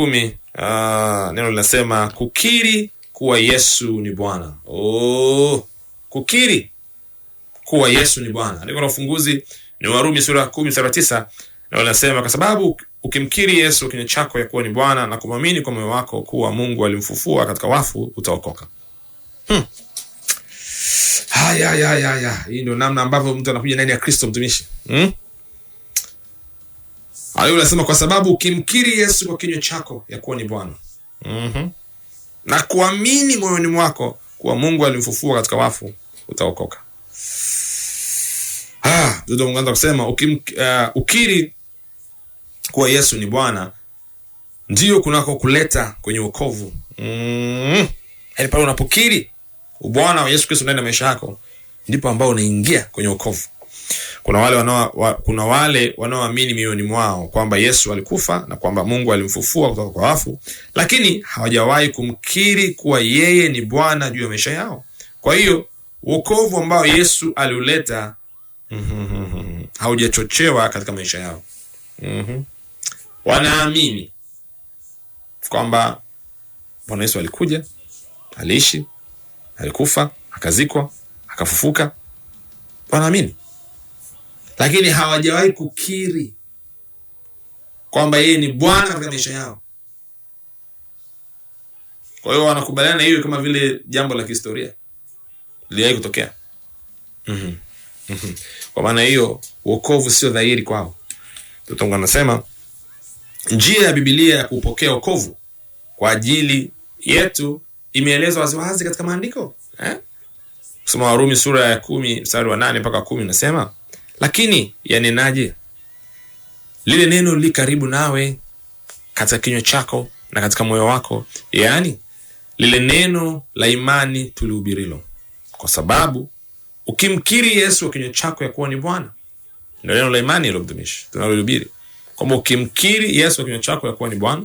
neno linasema kukiri kuwa Yesu ni Bwana. Kukiri kuwa Yesu ni Bwana. Andiko la ufunguzi ni Warumi sura 10:9. Neno linasema kwa sababu ukimkiri Yesu kinywa chako ya kuwa ni Bwana na kumwamini kwa moyo wako kuwa Mungu alimfufua katika wafu, utaokoka. Hii ndio namna ambavyo mtu anakuja ndani ya Kristo, mtumishi. Anasema kwa sababu ukimkiri Yesu kwa kinywa chako ya kuwa ni Bwana, na kuamini moyoni mwako kuwa Mungu alimfufua katika wafu, utaokoka. Ndio Mungu kusema ukiri kuwa Yesu ni Bwana ndio kunako kuleta kwenye wokovu. Yaani pale unapokiri ubwana wa Yesu Kristo ndani ya maisha yako ndipo ambao unaingia kwenye wokovu. Kuna wale wanaoamini mioyoni mwao kwamba Yesu alikufa na kwamba Mungu alimfufua kutoka kwa wafu, lakini hawajawahi kumkiri kuwa yeye ni Bwana juu ya maisha yao. Kwa hiyo wokovu ambao Yesu aliuleta haujachochewa katika maisha yao. Wanaamini kwamba Bwana Yesu alikuja, aliishi, alikufa, akazikwa, akafufuka. Wanaamini, lakini hawajawahi kukiri kwamba yeye ni Bwana katika maisha yao. Kwa hiyo wanakubaliana hiyo kama vile jambo la kihistoria liliwahi kutokea. Kwa maana hiyo wokovu sio dhahiri kwao. Mungu anasema njia ya Biblia ya kupokea wokovu kwa ajili yetu imeelezwa waziwazi katika maandiko. Kusoma Warumi sura ya 10 mstari wa 8 mpaka 10 nasema, lakini yanenaje? Lile neno li karibu nawe katika kinywa chako na katika moyo wako, yaani lile neno la imani tulihubirilo. Kwa sababu ukimkiri Yesu kwa kinywa chako ya kuwa ni Bwana, ndio neno la imani hilo mtumishi tunalohubiri. Kwamba ukimkiri Yesu kwa kinywa chako ya kuwa ni Bwana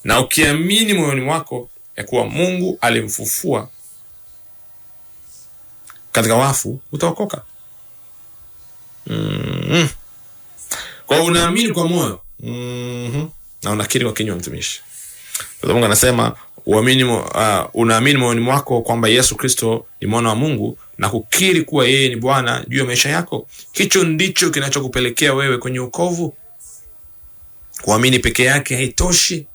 na ukiamini moyoni mwako ya kuwa Mungu alimfufua katika wafu, utaokoka. Kwa unaamini kwa moyo na unakiri kwa kinywa mtumishi. Mungu anasema unaamini moyoni mwako kwamba Yesu Kristo ni mwana wa Mungu na kukiri kuwa yeye ni Bwana juu ya maisha yako. Hicho ndicho kinachokupelekea wewe kwenye wokovu. Kuamini peke yake haitoshi.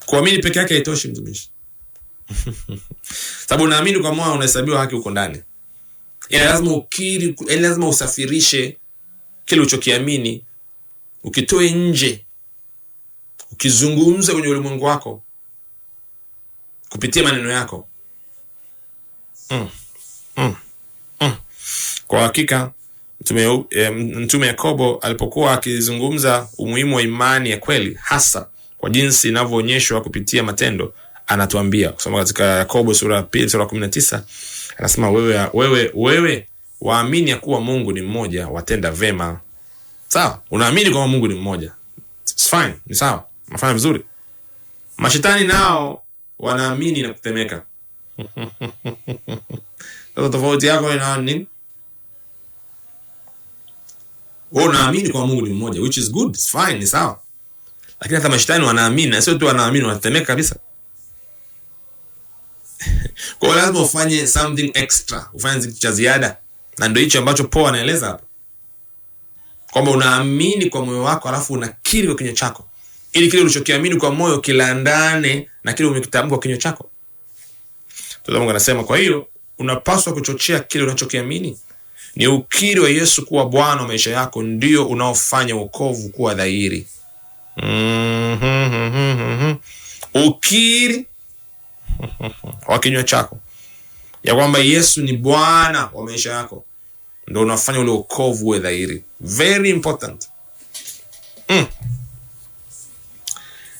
Kuamini peke yake haitoshi mtumishi. Sababu unaamini kwa moyo unahesabiwa haki huko ndani. Lazima ukiri, lazima usafirishe kile ulichokiamini, ukitoe nje, ukizungumza kwenye ulimwengu wako kupitia maneno yako. Kwa hakika Mtume Yakobo alipokuwa akizungumza umuhimu wa imani ya kweli, hasa kwa jinsi inavyoonyeshwa kupitia matendo, anatuambia kusoma katika Yakobo sura ya 2 sura 19, anasema wewe waamini ya kuwa Mungu ni mmoja, watenda vema. Sawa, unaamini kwamba Mungu ni mmoja, it's fine, ni sawa, unafanya vizuri. Mashetani nao wanaamini na kutemeka. Sasa tofauti yako ina nini? Wewe unaamini kwa Mungu ni mmoja, which is good, it's fine, ni sawa. Lakini hata mashetani wanaamini, na sio tu wanaamini, wanatemeka kabisa. Kwa hiyo lazima ufanye something extra, ufanye kitu cha ziada. Na ndio hicho ambacho Paul anaeleza hapa. Kwamba unaamini kwa moyo wako alafu unakiri kwa kinywa chako, ili kile ulichokiamini kwa moyo kilandane na kile umekitamka kwa kinywa chako. Mungu anasema kwa hiyo unapaswa kuchochea kile unachokiamini. Ni ukiri wa Yesu kuwa Bwana wa maisha yako ndio unaofanya wokovu kuwa dhahiri. Ukiri wa kinywa chako ya kwamba Yesu ni Bwana wa maisha yako ndio unafanya ule wokovu uwe dhahiri. Very important.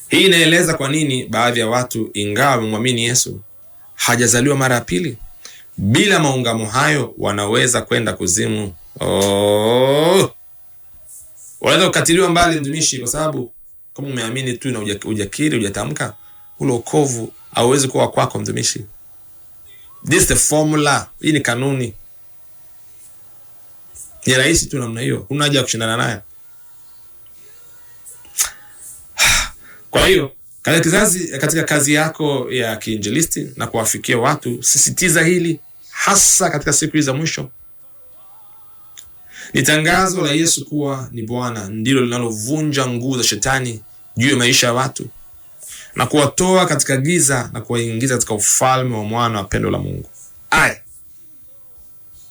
Hii inaeleza kwa nini baadhi ya watu ingawa wamemwamini Yesu hajazaliwa mara ya pili. Bila maungamo hayo wanaweza kwenda kuzimu. Wanaweza kukatiliwa mbali mtumishi, kwa sababu kama umeamini tu na hujakiri, hujatamka, ule wokovu hauwezi kuwa kwako mtumishi. This is the formula. Hii ni kanuni. Ni rahisi tu namna hiyo. Huna haja kushindana nayo. Kwa hiyo katika kazi yako ya kiinjilisti na kuwafikia watu, sisitiza hili hasa katika siku hizi za mwisho. Ni tangazo la Yesu kuwa ni Bwana ndilo linalovunja nguvu za shetani juu ya maisha ya watu na kuwatoa katika giza na kuwaingiza katika ufalme wa mwana wa pendo la Mungu.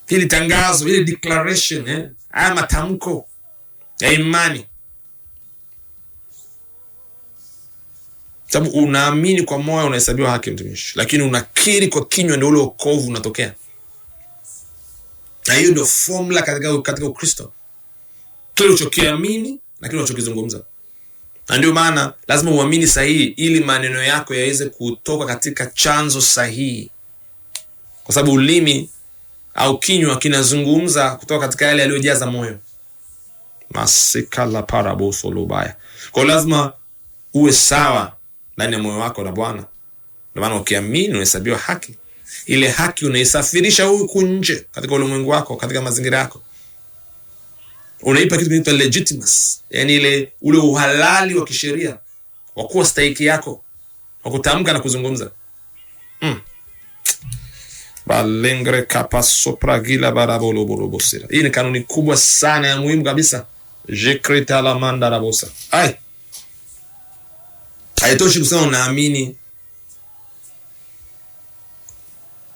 Hili tangazo, hili declaration, haya matamko ya imani. Sababu unaamini kwa moyo unahesabiwa haki mtumishi, lakini unakiri kwa kinywa ndio ule wokovu unatokea. Na hiyo ndio formula katika Ukristo. Kile unachokiamini na kile unachokizungumza. Na ndio maana lazima uamini sahihi ili maneno yako yaweze kutoka katika chanzo sahihi. Kwa sababu ulimi au kinywa kinazungumza kutoka katika yale yaliyojaza moyo. Masikala paraboso lobaya. Kwa lazima uwe sawa ndani ya moyo wako na Bwana. Ndio maana ukiamini unahesabiwa haki. Ile haki unaisafirisha huku nje katika ulimwengu wako, katika mazingira yako. Unaipa kitu kinaitwa legitimacy, yani ule uhalali wa kisheria wa kuwa stahiki yako, wa kutamka na kuzungumza. Balengre kapa sopra gila barabolo borobosira. Hii ni kanuni kubwa sana ya muhimu kabisa. Jekrita la manda rabosa. Haitoshi kusema unaamini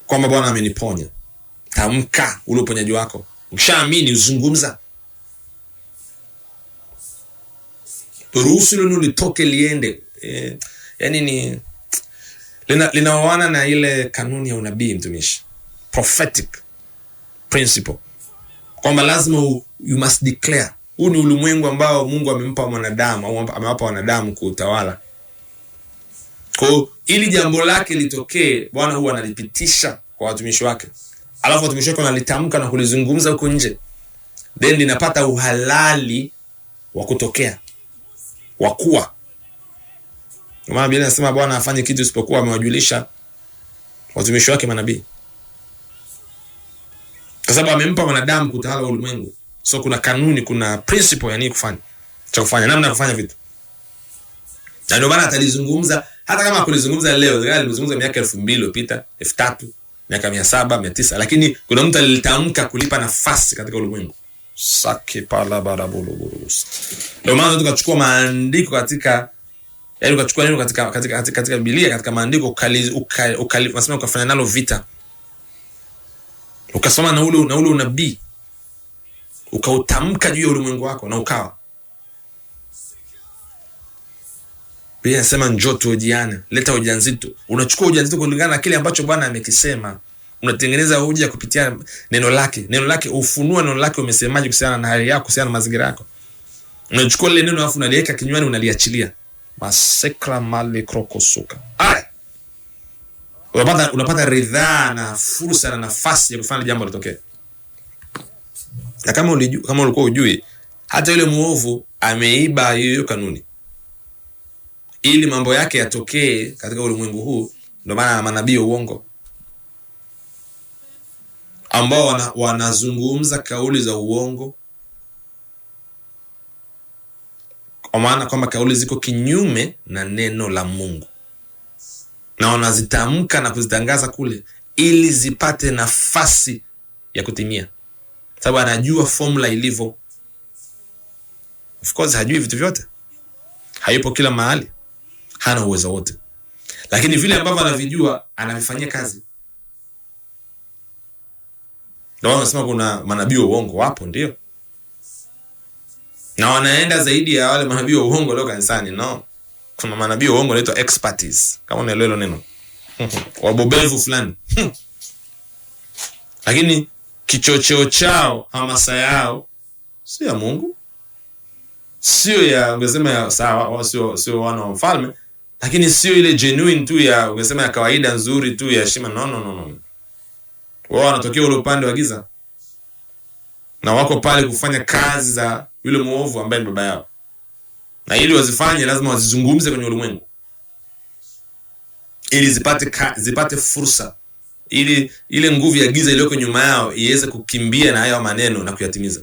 kwamba Bwana ameniponya. Tamka ule uponyaji wako. Ukishaamini uzungumza. Ruhusu neno litoke liende. Yani ni linaoana na ile kanuni ya unabii mtumishi. Prophetic principle. Kwamba lazima you must declare. Huu ni ulimwengu ambao Mungu amempa wanadamu au amewapa wanadamu kuutawala. Kwa ili jambo lake litokee, Bwana huwa analipitisha kwa watumishi wake. Alafu watumishi wake wanalitamka na kulizungumza huko nje. Then linapata uhalali wa kutokea. Wakuwa. Kwa maana Biblia inasema Bwana afanye kitu isipokuwa amewajulisha watumishi wake manabii. Kwa sababu amempa wanadamu kutawala ulimwengu. So kuna kanuni, kuna principle ya nini kufanya. Cha kufanya, namna ya kufanya vitu. Na ndio maana atalizungumza hata kama kulizungumza leo, alizungumza miaka 2000 iliyopita, 3000, miaka 700, 900, lakini kuna mtu alitamka kulipa nafasi katika ulimwengu. Sake pala baraboloboros. Ndio maana tukachukua maandiko katika ukachukua neno katika Biblia, katika maandiko unasema ukafanya nalo vita. Ukasoma na ule unabii. Ukautamka juu ya ulimwengu wako na ukawa. Biblia inasema njoo tuojiane, leta ujanzito. Unachukua ujanzito kulingana na kile ambacho Bwana amekisema. Unatengeneza hoja kupitia neno lake. Neno lake ufunua neno lake umesemaje kuhusiana na hali yako, kuhusiana na mazingira yako. Unachukua ile neno alafu unaliweka kinywani unaliachilia. Masekra mali krokosuka. Unapata ridhaa na fursa na nafasi ya kufanya jambo litokee. Na kama ulikuwa hujui, hata yule muovu ameiba hiyo kanuni. Ili mambo yake yatokee katika ulimwengu huu, ndio maana manabii wa uongo ambao wanazungumza kauli za uongo, kwa maana kwamba kauli ziko kinyume na neno la Mungu, na wanazitamka na kuzitangaza kule ili zipate nafasi ya kutimia, sababu anajua formula ilivyo. Of course hajui vitu vyote, hayupo kila mahali, hana uwezo wote, lakini vile ambavyo anavijua anavifanyia kazi. Ndio wanasema kuna manabii wa uongo wapo, ndio, na wanaenda zaidi ya wale manabii wa uongo leo kanisani. No, kuna manabii wa uongo wanaitwa expertise, kama unaelewa neno wabobevu fulani lakini kichocheo chao, hamasa yao sio ya Mungu, sio ya ungesema ya sawa, sio wana wa mfalme, lakini sio ile genuine tu ya ungesema ya kawaida nzuri tu ya heshima. No. Wao wanatokea ule upande wa giza na wako pale kufanya kazi za yule muovu ambaye ni baba yao, na ili wazifanye lazima wazizungumze kwenye ulimwengu ili zipate fursa, ili ile nguvu ya giza iliyoko nyuma yao iweze kukimbia na hayo maneno na kuyatimiza.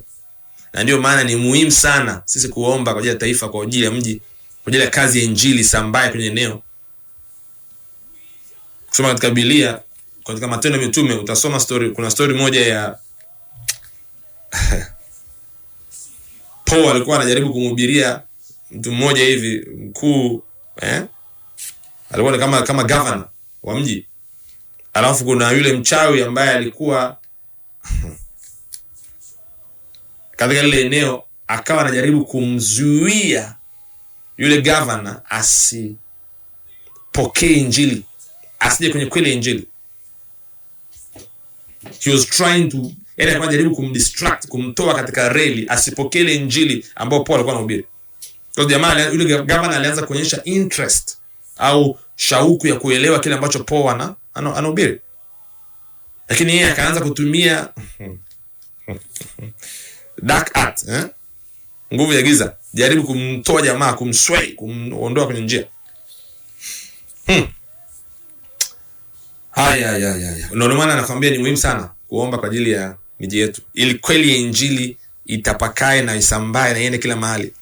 Na ndio maana ni muhimu sana sisi kuomba kwa ajili ya taifa, kwa ajili ya mji, kwa ajili ya kazi ya injili sambaye kwenye eneo. Kusoma katika Biblia, katika Matendo ya Mitume utasoma story, kuna story moja ya Paul alikuwa anajaribu kumhubiria mtu mmoja hivi mkuu, alikuwa kama governor wa mji. Alafu kuna yule mchawi ambaye alikuwa katika ile eneo, akawa anajaribu kumzuia yule governor asipokee injili, asije kwenye kweli injili. He was trying to, yani alikuwa anajaribu kumdistract, kumtoa katika reli, asipokee injili ambao Paul alikuwa anahubiri. Kwa jamaa yule governor alianza kuonyesha interest au shauku ya kuelewa kile ambacho Paul anahubiri. Lakini yeye akaanza kutumia dark art, nguvu ya giza, jaribu kumtoa jamaa, kumsway, kumuondoa kwenye njia. Haya. Ndio maana nakwambia ni muhimu sana kuomba kwa ajili ya miji yetu, ili kweli ya injili itapakae na isambae na iende kila mahali.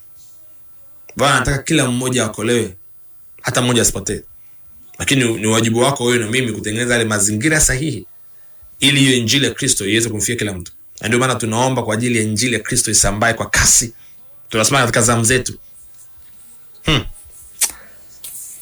Bwana anataka kila mmoja akolewe, hata mmoja asipotee. Lakini ni wajibu wako wewe na mimi kutengeneza yale mazingira sahihi ili hiyo injili ya Kristo iweze kumfikia kila mtu. Na ndio maana tunaomba kwa ajili ya injili ya Kristo isambae kwa kasi. Tunasema katika zamu zetu.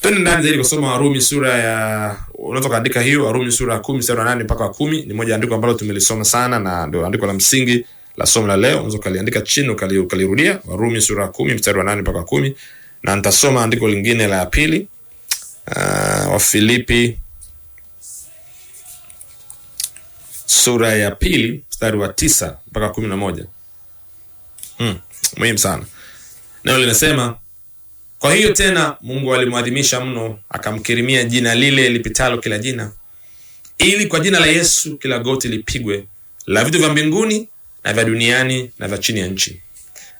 Twende ndani zaidi kusoma Warumi sura ya, unaweza kuandika hiyo Warumi sura ya 10 mstari wa 8 mpaka 10. Ni moja andiko ambalo tumelisoma sana na ndio andiko la msingi la somo la leo. Unaweza kuliandika chini ukalirudia. Warumi sura ya 10 mstari wa 8 mpaka 10. Na nitasoma andiko lingine la pili, wa Filipi sura ya 2 mstari wa 9 mpaka 11. Muhimu sana. Neno linasema, kwa hiyo tena Mungu alimwadhimisha mno, akamkirimia jina lile lipitalo kila jina, ili kwa jina la Yesu kila goti lipigwe, la vitu vya mbinguni na vya duniani na vya chini ya nchi,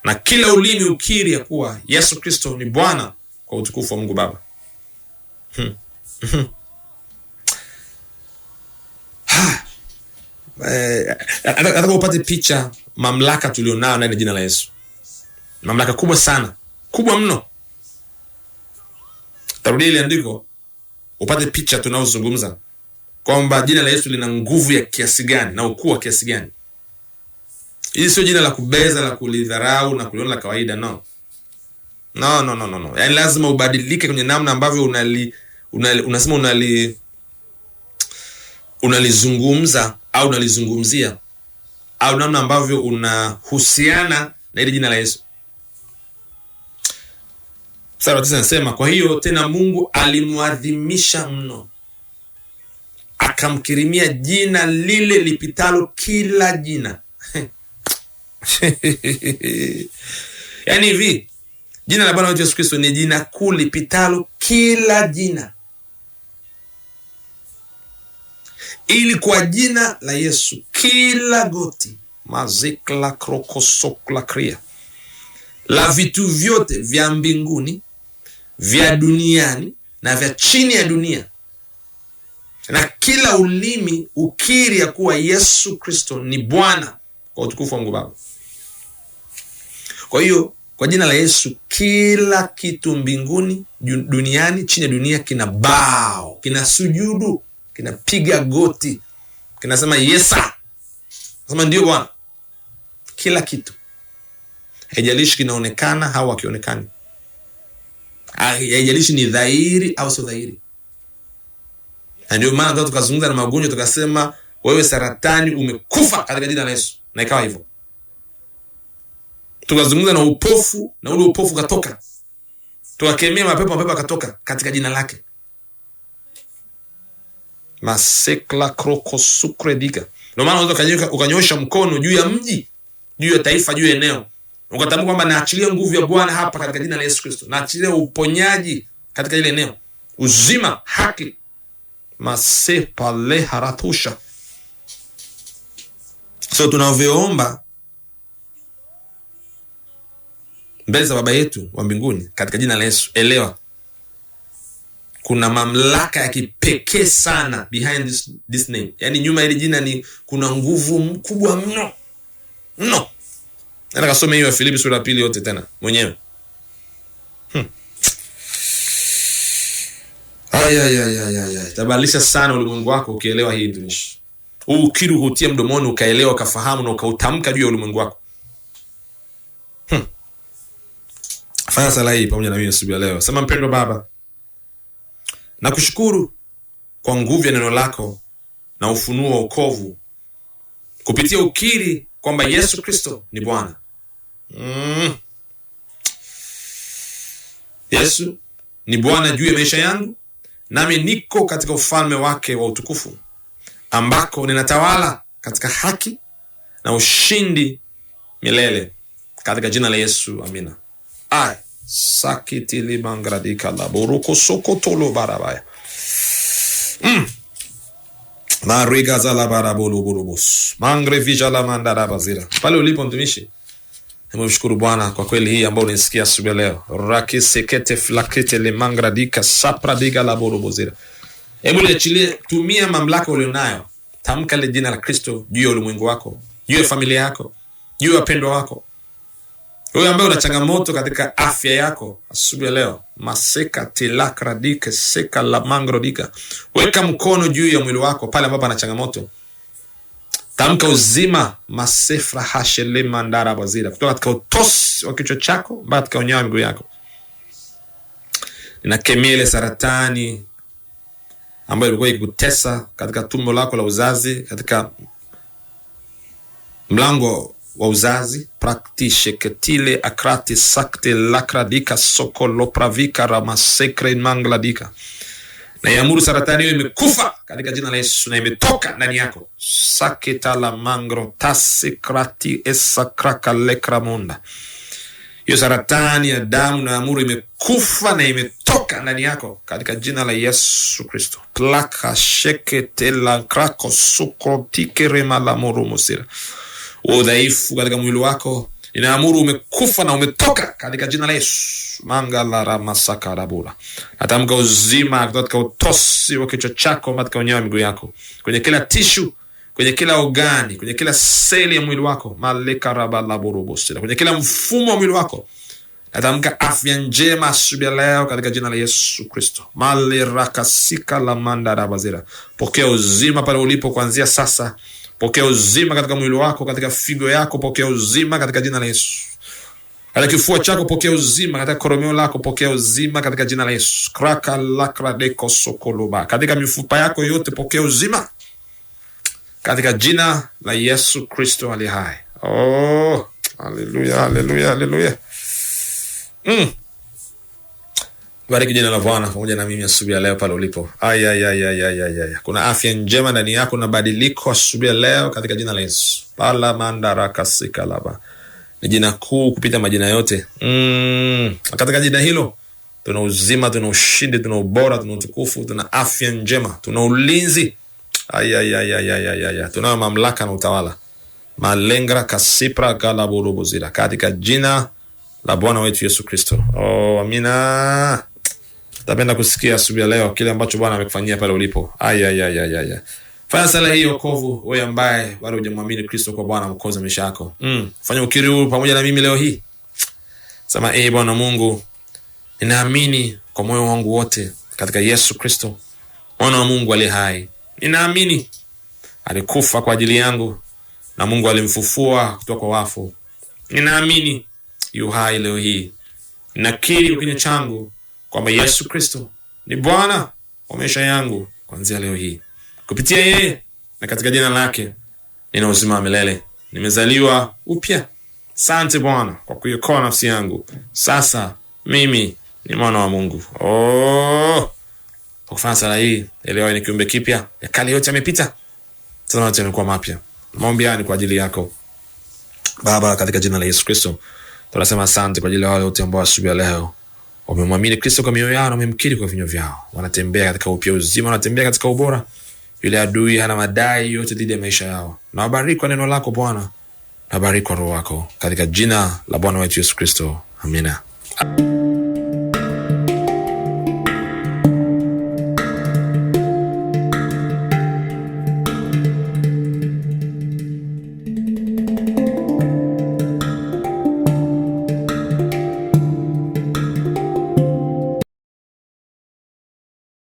na kila ulimi ukiri ya kuwa Yesu Kristo ni Bwana, kwa utukufu wa Mungu Baba. Nataka upate picha mamlaka tulionao ndani ya jina la Yesu. Mamlaka kubwa sana, kubwa mno. Tarudia ile andiko upate picha tunaozungumza kwamba jina la Yesu lina nguvu ya kiasi gani na ukuu wa kiasi gani. Hili sio jina la kubeza, la kulidharau na kuliona la kawaida, no. Yaani lazima ubadilike kwenye namna ambavyo unasema unalizungumza au unalizungumzia, au namna ambavyo unahusiana na ile jina la Yesu. Sura 9 nasema, kwa hiyo tena Mungu alimwadhimisha mno, akamkirimia jina lile lipitalo kila jina. Yaani hivi, jina la Bwana wetu Yesu Kristo ni jina kuu lipitalo kila jina, ili kwa jina la Yesu kila goti mazikla krokosokla kria la vitu vyote vya mbinguni, vya duniani na vya chini ya dunia, na kila ulimi ukiri ya kuwa Yesu Kristo ni Bwana, kwa utukufu wa Mungu Baba. Kwa hiyo kwa jina la Yesu kila kitu mbinguni, duniani, chini ya dunia kina bow, kina sujudu, kinapiga goti, kinasema Yesa, nasema ndio Bwana. Kila kitu, haijalishi kinaonekana au hakionekani, haijalishi ni dhahiri au sio dhahiri. Na ndio maana tukazungumza na magonjwa, tukasema wewe saratani umekufa katika jina la Yesu, na ikawa hivyo. Tukazungumza na upofu, na ule upofu katoka. Tukakemea mapepo akatoka katika jina lake. Masekla kroko sukredika. Ndio maana unaweza ukanyosha mkono juu ya mji, juu ya taifa, juu ya eneo, ukatamka kwamba naachilia nguvu ya Bwana hapa katika jina la Yesu Kristo. Naachilia uponyaji katika ile eneo, uzima, haki. Masepale haratusha. So tunavyoomba mbele za Baba yetu wa mbinguni katika jina la Yesu, elewa kuna mamlaka ya kipekee sana behind this name. Yaani nyuma ile jina ni kuna nguvu kubwa mno. Nataka kasome hiyo Filipi sura ya 2 yote tena mwenyewe. Tabadilisha sana ulimwengu wako ukielewa hii mtumishi. Ukiri hutia mdomoni ukaelewa, ukafahamu na ukautamka juu ya ulimwengu wako. Fanya sala hii pamoja na mimi asubuhi leo. Sema: mpendwa Baba, nakushukuru kwa nguvu ya neno lako na ufunuo wa wokovu kupitia ukiri kwamba Yesu Kristo ni Bwana. Yesu ni Bwana juu ya maisha yangu, nami niko katika ufalme wake wa utukufu ambako ninatawala katika haki na ushindi milele, katika jina la Yesu, amina. Sakitili mangradika la boruko sokotolo barabaya. Mariga zala barabolo burubus. Mangre vijala mandara bazira. Pale ulipo mtumishi, nimshukuru Bwana kwa kweli hii ambayo unisikia asubuhi leo. Raki sekete flakete le mangradika sapradiga la borubuzira. Hebu liachilie, tumia mamlaka ulionayo. Tamka le jina la Kristo juu ya ulimwengu wako, juu ya familia yako, juu ya wapendwa wako. Wewe ambaye una changamoto katika afya yako asubuhi leo, maseka tilakradika seka la mangrodika. Weka mkono juu ya mwili wako pale ambapo ana changamoto. Tamka uzima, masefra hashele mandara bazira, kutoka katika utosi wa kichwa chako mpaka katika unyayo wa miguu yako. Ninakemea ile saratani ambayo ilikuwa ikikutesa katika tumbo lako la uzazi, katika mlango wa uzazi. Praktishe ketile akrati sakte lakradika sokolo pravika ramasekre mangladika. Na yamuru saratani hiyo imekufa katika jina la Yesu na imetoka ndani yako. Saketa la mangro tasikrati esakraka lekramonda. Hiyo saratani ya damu na yamuru imekufa na imetoka ndani yako katika jina la Yesu Kristo. Plaka shekete la krako suko tikere malamuru musira. Udhaifu katika mwili wako inaamuru umekufa na umetoka katika jina la Yesu. Mangala ramasaka rabura. Atamka uzima katika utosi wa kichwa chako, katika unyayo wa miguu yako, kwenye kila tishu, kwenye kila ogani, kwenye kila seli ya mwili wako. Maleka rabala burubusira. Kwenye kila mfumo wa mwili wako. Atamka afya njema asubuhi leo katika jina la Yesu Kristo. Mali rakasika la manda rabazira. Pokea uzima pale ulipo kuanzia sasa. Pokea uzima katika mwili wako, katika figo yako, pokea uzima katika jina la Yesu. Katika kifua chako pokea uzima, katika koromeo lako pokea uzima katika jina la Yesu. Kraka lakradeko sokoloba. Katika mifupa yako yote pokea uzima katika jina la Yesu Kristo aliye hai. Oh, haleluya, haleluya, haleluya. Bariki jina la Bwana pamoja na mimi asubuhi leo pale ulipo. Kuna afya njema ndani yako na badiliko asubuhi leo katika jina la Yesu. Pala mandaraka sikalaba. Ni jina kuu kupita majina yote. Katika jina hilo tuna uzima, tuna ushindi, tuna ubora, tuna utukufu, tuna afya njema, tuna ulinzi. Tuna mamlaka na utawala. Malengra kasipra galaburubuzira katika jina la Bwana wetu Yesu Kristo. Oh, amina. Tapenda kusikia asubuhi leo kile ambacho Bwana amekufanyia pale ulipo. Fanya sala hii wokovu, wewe ambaye bado hujamwamini Kristo kwa Bwana mwokozi wa maisha yako. Fanya ukiri huu pamoja na mimi leo hii. Sema: Bwana Mungu, ninaamini kwa moyo wangu wote katika Yesu Kristo, mwana wa Mungu aliye hai. Ninaamini alikufa kwa ajili yangu na Mungu alimfufua kutoka kwa wafu. Ninaamini yu hai leo hii. Nakiri kinywa changu kwamba Yesu Kristo ni Bwana wa maisha yangu kuanzia leo hii. Kupitia yeye na katika jina lake nina uzima wa milele. Nimezaliwa upya. Asante Bwana kwa kuiokoa nafsi yangu. Sasa mimi ni mwana wa Mungu. Kwa kufanya sala hii, leo ni kiumbe kipya. Ya kale yote yamepita. Sasa yote yanakuwa mapya. Maombi haya ni kwa ajili yako. Baba, katika jina la Yesu Kristo, tunasema asante kwa ajili ya wale wote ambao asubuhi leo wamemwamini Kristo kwa mioyo yao na wamemkiri kwa vinywa vyao. Wanatembea katika upya uzima, wanatembea katika ubora. Yule adui hana madai yote dhidi ya maisha yao. Na wabariki kwa neno lako Bwana. Na wabariki kwa roho wako. Katika jina la Bwana wetu Yesu Kristo. Amina.